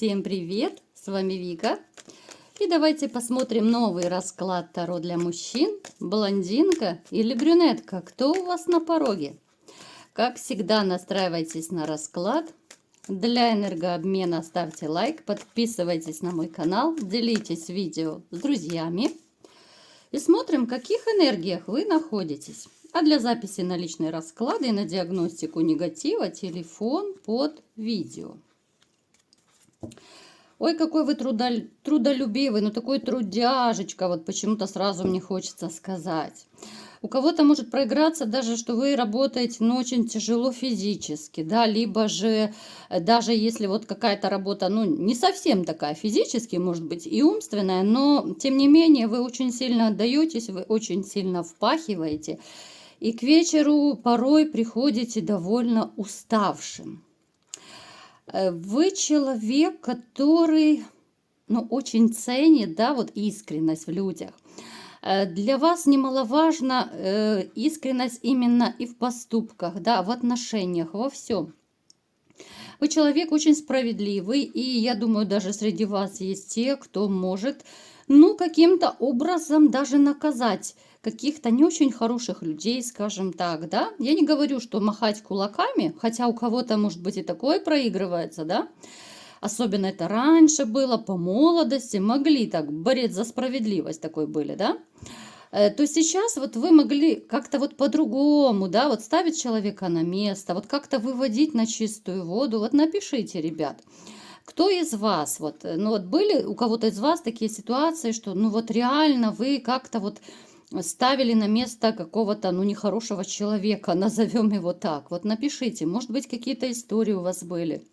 Всем привет! С вами Вика. И давайте посмотрим новый расклад Таро для мужчин. Блондинка или брюнетка? Кто у вас на пороге? Как всегда, настраивайтесь на расклад. Для энергообмена ставьте лайк, подписывайтесь на мой канал, делитесь видео с друзьями. И смотрим, в каких энергиях вы находитесь. А для записи на личные расклады и на диагностику негатива телефон под видео. Ой, какой вы трудолюбивый, ну такой трудяжечка, вот почему-то сразу мне хочется сказать. У кого-то может проиграться даже, что вы работаете, но очень тяжело физически, да, либо же даже если вот какая-то работа, ну, не совсем такая физически, может быть, и умственная, но тем не менее вы очень сильно отдаетесь, вы очень сильно впахиваете, и к вечеру порой приходите довольно уставшим. Вы человек, который, ну, очень ценит, да, вот искренность в людях. Для вас немаловажна искренность именно и в поступках, да, в отношениях, во всем. Вы человек очень справедливый, и я думаю, даже среди вас есть те, кто может, ну, каким-то образом даже наказать каких-то не очень хороших людей, скажем так, да. Я не говорю, что махать кулаками, хотя у кого-то, может быть, и такое проигрывается, да. Особенно это раньше было, по молодости, могли так, борец за справедливость такой были, да. То сейчас вот вы могли как-то вот по-другому, да, вот ставить человека на место, вот как-то выводить на чистую воду. Вот напишите, ребят, кто из вас, вот, ну вот были у кого-то из вас такие ситуации, что, ну вот реально вы как-то вот ставили на место какого-то, ну, нехорошего человека, назовем его так. Вот напишите, может быть, какие-то истории у вас были.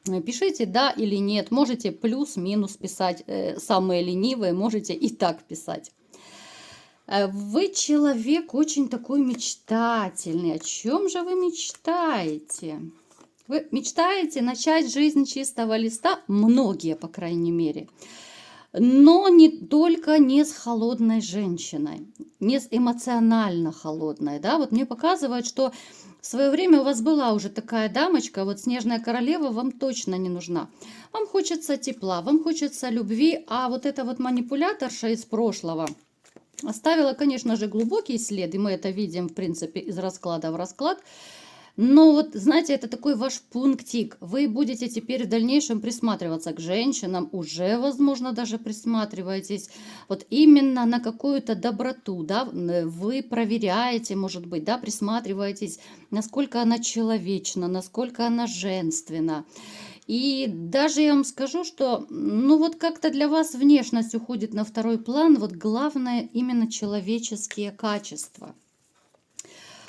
Пишите да или нет, можете плюс-минус писать, самые ленивые, можете и так писать. Вы человек очень такой мечтательный. О чем же вы мечтаете? Вы мечтаете начать жизнь с чистого листа, многие, по крайней мере. Но не только не с холодной женщиной, не с эмоционально холодной. Да? Вот мне показывают, что в свое время у вас была уже такая дамочка, вот снежная королева вам точно не нужна. Вам хочется тепла, вам хочется любви, а вот эта вот манипуляторша из прошлого оставила, конечно же, глубокий след, и мы это видим, в принципе, из расклада в расклад. Но вот, знаете, это такой ваш пунктик. Вы будете теперь в дальнейшем присматриваться к женщинам, уже, возможно, даже присматриваетесь вот именно на какую-то доброту, да, вы проверяете, может быть, да, присматриваетесь, насколько она человечна, насколько она женственна. И даже я вам скажу, что, ну вот как-то для вас внешность уходит на второй план, вот главное именно человеческие качества.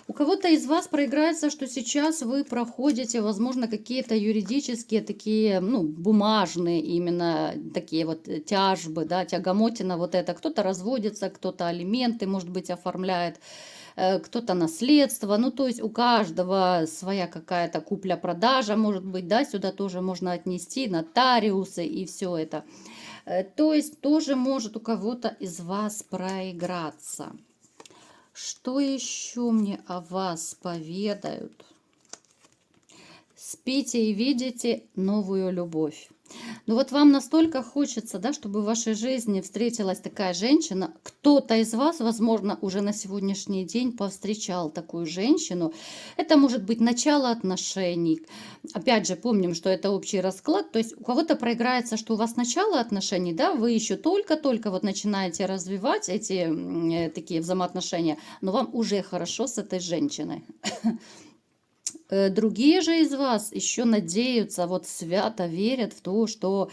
У кого-то из вас проиграется, что сейчас вы проходите, возможно, какие-то юридические такие, ну, бумажные именно такие вот тяжбы, да, тягомотина вот это. Кто-то разводится, кто-то алименты, может быть, оформляет, кто-то наследство. Ну, то есть у каждого своя какая-то купля-продажа, может быть, да, сюда тоже можно отнести нотариусы и все это. То есть тоже может у кого-то из вас проиграться. Что еще мне о вас поведают? Спите и видите новую любовь. Ну вот вам настолько хочется, да, чтобы в вашей жизни встретилась такая женщина. Кто-то из вас, возможно, уже на сегодняшний день повстречал такую женщину. Это может быть начало отношений. Опять же, помним, что это общий расклад. То есть у кого-то проиграется, что у вас начало отношений, да, вы еще только-только вот начинаете развивать эти такие взаимоотношения, но вам уже хорошо с этой женщиной. Другие же из вас еще надеются, вот свято верят в то, что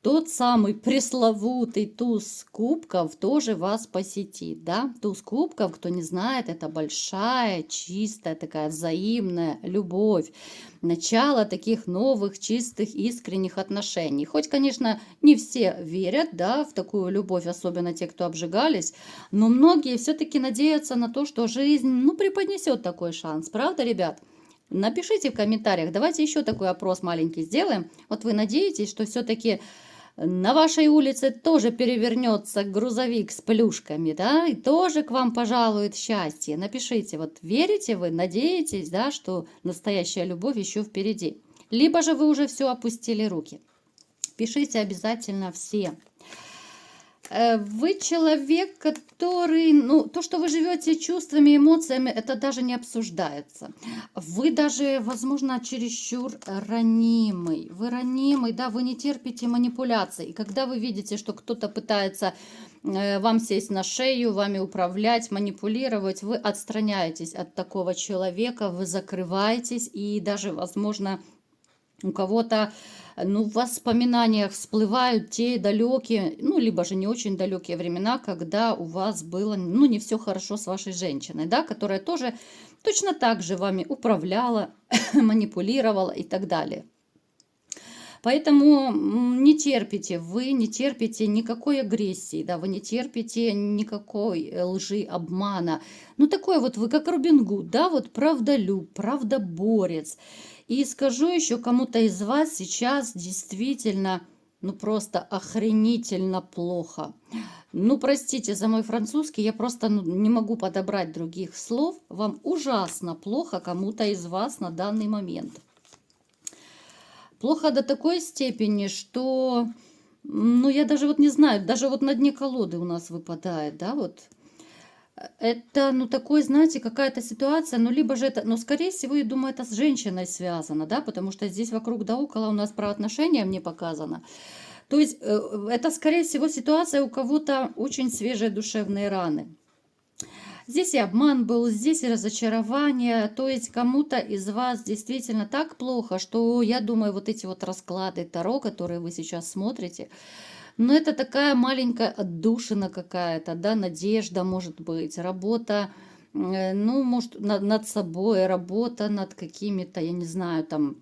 тот самый пресловутый туз кубков тоже вас посетит, да? Туз кубков, кто не знает, это большая, чистая, такая взаимная любовь. Начало таких новых, чистых, искренних отношений. Хоть, конечно, не все верят, да, в такую любовь, особенно те, кто обжигались, но многие все-таки надеются на то, что жизнь, ну, преподнесет такой шанс. Правда, ребят? Напишите в комментариях, давайте еще такой опрос маленький сделаем. Вот вы надеетесь, что все-таки на вашей улице тоже перевернется грузовик с плюшками, да, и тоже к вам пожалует счастье. Напишите, вот верите вы, надеетесь, да, что настоящая любовь еще впереди. Либо же вы уже все опустили руки. Пишите обязательно все. Вы человек, который, ну, то, что вы живете чувствами, эмоциями, это даже не обсуждается. Вы даже, возможно, чересчур ранимый. Вы ранимый, да, вы не терпите манипуляций. И когда вы видите, что кто-то пытается вам сесть на шею, вами управлять, манипулировать, вы отстраняетесь от такого человека, вы закрываетесь и даже, возможно, у кого-то, ну, в воспоминаниях всплывают те далекие, ну, либо же не очень далекие времена, когда у вас было, ну, не все хорошо с вашей женщиной, да, которая тоже точно так же вами управляла, манипулировала и так далее. Поэтому не терпите, вы не терпите никакой агрессии, да, вы не терпите никакой лжи, обмана. Ну, такой вот вы, как Робин Гуд, да, вот правдолюб, правдоборец. И скажу еще кому-то из вас сейчас действительно, ну, просто охренительно плохо. Ну, простите за мой французский, я просто не могу подобрать других слов. Вам ужасно плохо кому-то из вас на данный момент. Плохо до такой степени, что, ну, я даже вот не знаю, даже вот на дне колоды у нас выпадает, да, вот. Это, ну, такой, знаете, какая-то ситуация, ну, либо же это, но, скорее всего, я думаю, это с женщиной связано, да, потому что здесь вокруг да около у нас про отношения мне показано. То есть, это, скорее всего, ситуация у кого-то очень свежие душевные раны. Здесь и обман был, здесь и разочарование. То есть кому-то из вас действительно так плохо, что я думаю, вот эти вот расклады Таро, которые вы сейчас смотрите, но это такая маленькая отдушина какая-то, да, надежда может быть, работа, ну, может, над собой, работа над какими-то, я не знаю, там,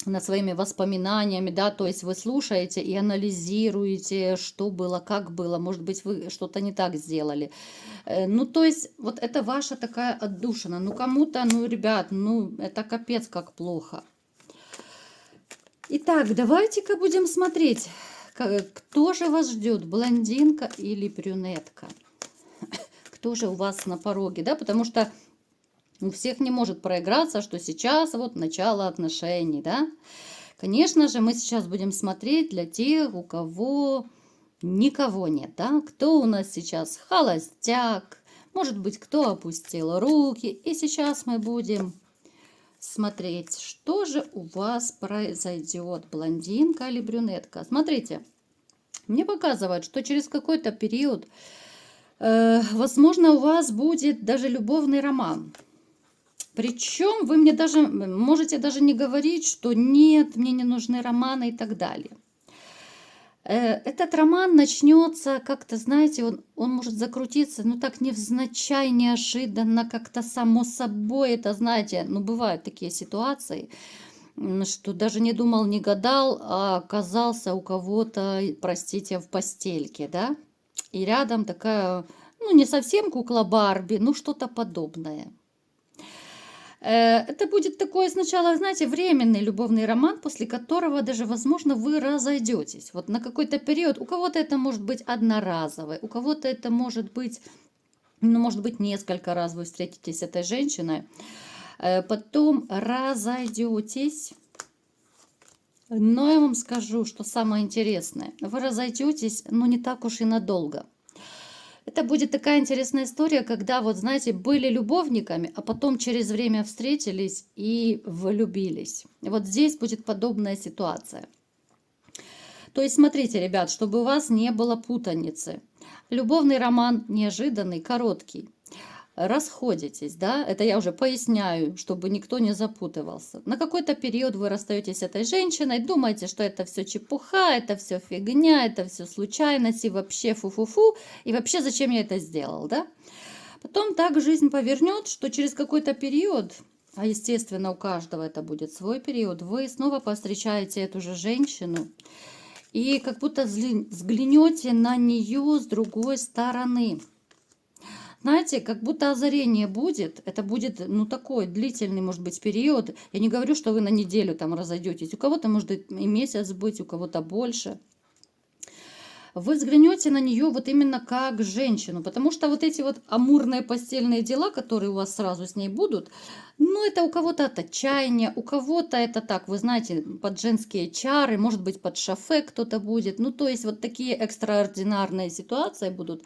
над своими воспоминаниями, да, то есть вы слушаете и анализируете, что было, как было, может быть, вы что-то не так сделали. Ну, то есть вот это ваша такая отдушина. Ну, кому-то, ну, ребят, ну, это капец как плохо. Итак, давайте-ка будем смотреть, кто же вас ждет, блондинка или брюнетка? Кто же у вас на пороге, да, потому что у всех не может проиграться, что сейчас вот начало отношений, да. Конечно же, мы сейчас будем смотреть для тех, у кого никого нет, да. Кто у нас сейчас холостяк, может быть, кто опустил руки. И сейчас мы будем смотреть, что же у вас произойдет, блондинка или брюнетка. Смотрите, мне показывают, что через какой-то период, возможно, у вас будет даже любовный роман. Причем вы мне даже можете даже не говорить, что нет, мне не нужны романы и так далее. Этот роман начнется как-то, знаете, он может закрутиться, ну так невзначай, неожиданно, как-то само собой. Это, знаете, ну бывают такие ситуации, что даже не думал, не гадал, а оказался у кого-то, простите, в постельке, да? И рядом такая, ну не совсем кукла Барби, ну что-то подобное. Это будет такой сначала, знаете, временный любовный роман, после которого даже, возможно, вы разойдетесь. Вот на какой-то период. У кого-то это может быть одноразовый, у кого-то это может быть, ну, может быть, несколько раз вы встретитесь с этой женщиной. Потом разойдетесь. Но я вам скажу, что самое интересное. Вы разойдетесь, но не так уж и надолго. Это будет такая интересная история, когда, вот знаете, были любовниками, а потом через время встретились и влюбились. Вот здесь будет подобная ситуация. То есть, смотрите, ребят, чтобы у вас не было путаницы. Любовный роман неожиданный, короткий. Расходитесь, да, это я уже поясняю, чтобы никто не запутывался. На какой-то период вы расстаетесь с этой женщиной, думаете, что это все чепуха, это все фигня, это все случайность и вообще фу-фу-фу, и вообще зачем я это сделал, да? Потом так жизнь повернет, что через какой-то период, а естественно у каждого это будет свой период, вы снова повстречаете эту же женщину и как будто взглянете на нее с другой стороны. Знаете, как будто озарение будет, это будет, ну, такой длительный, может быть, период. Я не говорю, что вы на неделю там разойдетесь. У кого-то может и месяц быть, у кого-то больше. вы взглянете на нее вот именно как женщину, потому что вот эти вот амурные постельные дела, которые у вас сразу с ней будут, ну, это у кого-то от отчаяния, у кого-то это так, вы знаете, под женские чары, может быть, под шофе кто-то будет. Ну, то есть вот такие экстраординарные ситуации будут,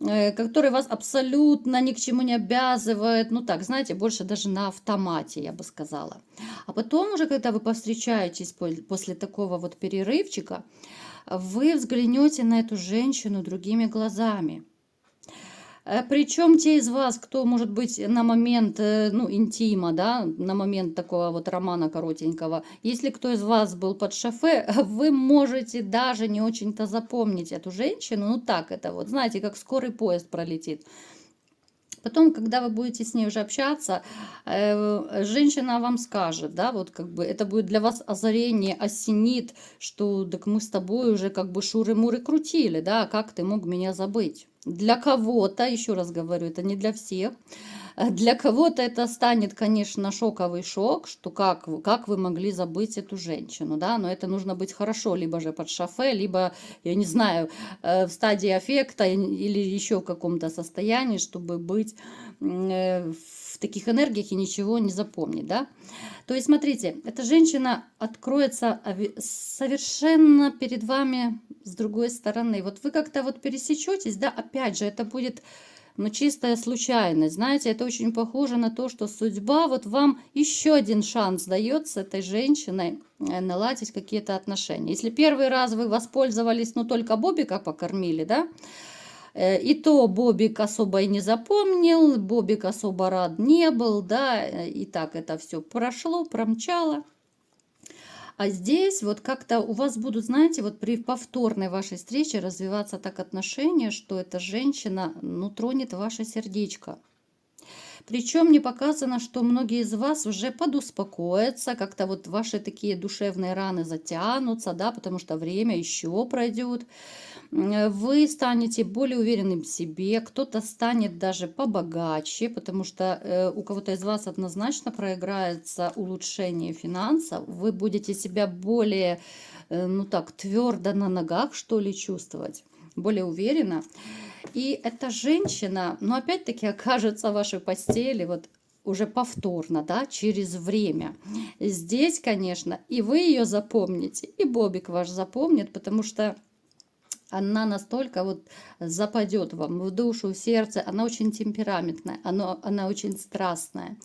которые вас абсолютно ни к чему не обязывают. Ну, так, знаете, больше даже на автомате, я бы сказала. А потом уже, когда вы повстречаетесь после такого вот перерывчика, вы взглянете на эту женщину другими глазами. Причем те из вас, кто, может быть, на момент, ну, интима, да, на момент такого вот романа коротенького, если кто из вас был под шофе, вы можете даже не очень-то запомнить эту женщину. Ну, так это вот, знаете, как скорый поезд пролетит. Потом, когда вы будете с ней уже общаться, женщина вам скажет, да, вот как бы это будет для вас озарение, осенит, что так мы с тобой уже как бы шуры-муры крутили, да, как ты мог меня забыть? Для кого-то, еще раз говорю, это не для всех, для кого-то это станет, конечно, шоковый шок, что как вы могли забыть эту женщину, да, но это нужно быть хорошо, либо же под шофе, либо, я не знаю, в стадии аффекта или еще в каком-то состоянии, чтобы быть в таких энергиях и ничего не запомнить, да. То есть, смотрите, эта женщина откроется совершенно перед вами с другой стороны. Вот вы как-то вот пересечетесь, да, опять же, это будет, ну, чистая случайность. Знаете, это очень похоже на то, что судьба вот вам еще один шанс дает с этой женщиной наладить какие-то отношения. Если первый раз вы воспользовались, ну, только Бобика покормили, да, и то Бобик особо и не запомнил, Бобик особо рад не был, да, и так это все прошло, промчало. А здесь вот как-то у вас будут, знаете, вот при повторной вашей встрече развиваться так отношения, что эта женщина, ну, тронет ваше сердечко. Причем мне показано, что многие из вас уже подуспокоятся, как-то вот ваши такие душевные раны затянутся, да, потому что время еще пройдет. Вы станете более уверенным в себе, кто-то станет даже побогаче, потому что у кого-то из вас однозначно проиграется улучшение финансов, вы будете себя более, ну так, твердо на ногах, что ли, чувствовать, более уверенно. И эта женщина, ну, опять-таки, окажется в вашей постели вот уже повторно, да, через время. Здесь, конечно, и вы ее запомните, и Бобик ваш запомнит, потому что она настолько вот западет вам в душу, в сердце, она очень темпераментная, она очень страстная.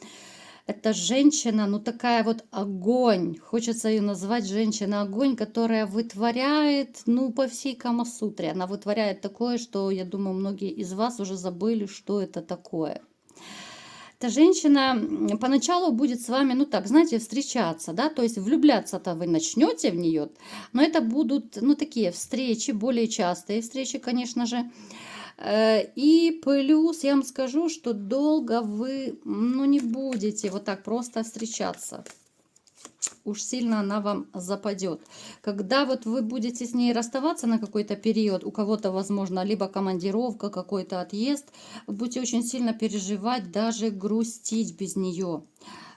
Эта женщина, ну такая вот огонь, хочется ее назвать женщина-огонь, которая вытворяет, ну по всей Камасутре, она вытворяет такое, что, я думаю, многие из вас уже забыли, что это такое. Эта женщина поначалу будет с вами, ну так, знаете, встречаться, да, то есть влюбляться-то вы начнете в нее, но это будут, ну, такие встречи, более частые встречи, конечно же. И плюс я вам скажу, что долго вы, ну, не будете вот так просто встречаться. Уж сильно она вам западет. Когда вот вы будете с ней расставаться на какой-то период, у кого-то, возможно, либо командировка, какой-то отъезд, вы будете очень сильно переживать, даже грустить без нее.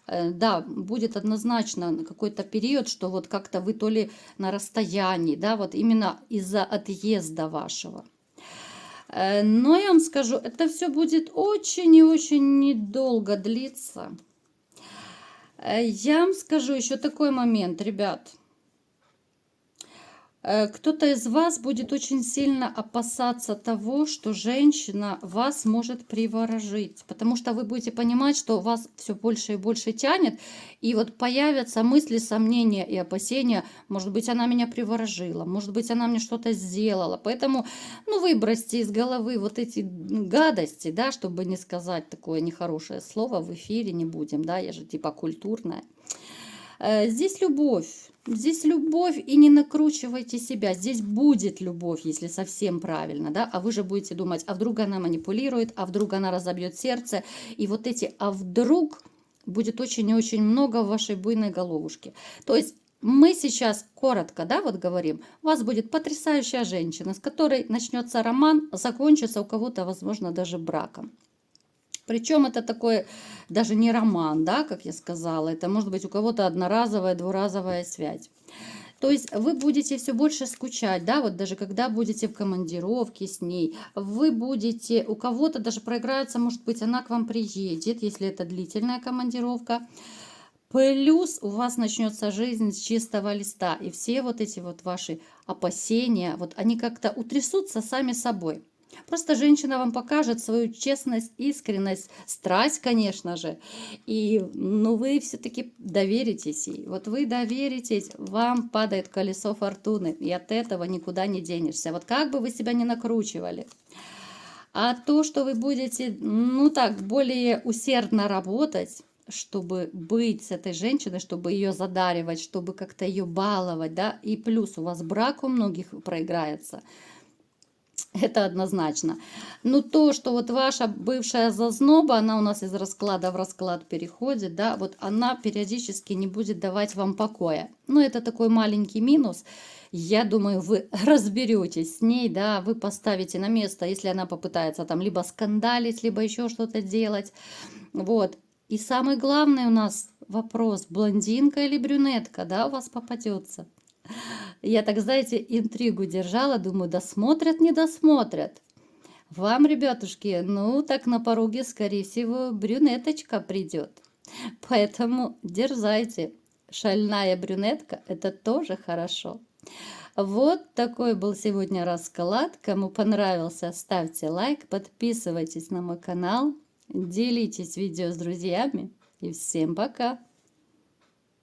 Да, будет однозначно какой-то период, что вот как-то вы то ли на расстоянии, да, вот именно из-за отъезда вашего. Но я вам скажу, это все будет очень и очень недолго длиться. Я вам скажу еще такой момент, ребят. Кто-то из вас будет очень сильно опасаться того, что женщина вас может приворожить, потому что вы будете понимать, что вас все больше и больше тянет, и вот появятся мысли, сомнения и опасения, может быть, она меня приворожила, может быть, она мне что-то сделала, поэтому, ну, выбросьте из головы вот эти гадости, да, чтобы не сказать такое нехорошее слово в эфире, не будем, да, я же типа культурная. Здесь любовь. Здесь любовь, и не накручивайте себя. Здесь будет любовь, если совсем правильно, да, а вы же будете думать, а вдруг она манипулирует, а вдруг она разобьет сердце. И вот эти «а вдруг» будет очень и очень много в вашей буйной головушке. То есть мы сейчас коротко, да, вот говорим, у вас будет потрясающая женщина, с которой начнется роман, закончится у кого-то, возможно, даже браком. Причем это такой даже не роман, да, как я сказала, это может быть у кого-то одноразовая, двуразовая связь. То есть вы будете все больше скучать, да, вот даже когда будете в командировке с ней, вы будете, у кого-то даже проиграется, может быть, она к вам приедет, если это длительная командировка. Плюс у вас начнется жизнь с чистого листа, и все вот эти вот ваши опасения, вот они как-то утрясутся сами собой. Просто женщина вам покажет свою честность, искренность, страсть, конечно же. И, ну, вы все-таки доверитесь ей. Вот вы доверитесь, вам падает колесо фортуны, и от этого никуда не денешься. Вот как бы вы себя ни накручивали. А то, что вы будете, ну так, более усердно работать, чтобы быть с этой женщиной, чтобы ее задаривать, чтобы как-то ее баловать, да, и плюс у вас брак у многих проиграется, это однозначно. Но то, что вот ваша бывшая зазноба, она у нас из расклада в расклад переходит, да, вот она периодически не будет давать вам покоя. Ну, это такой маленький минус. Я думаю, вы разберетесь с ней, да, вы поставите на место, если она попытается там либо скандалить, либо еще что-то делать. Вот. И самый главный у нас вопрос, блондинка или брюнетка, да, у вас попадется. Я так, знаете, интригу держала, думаю, досмотрят, не досмотрят. Вам, ребятушки, ну так на пороге, скорее всего, брюнеточка придет. Поэтому дерзайте. Шальная брюнетка – это тоже хорошо. Вот такой был сегодня расклад. Кому понравился, ставьте лайк, подписывайтесь на мой канал, делитесь видео с друзьями. И всем пока!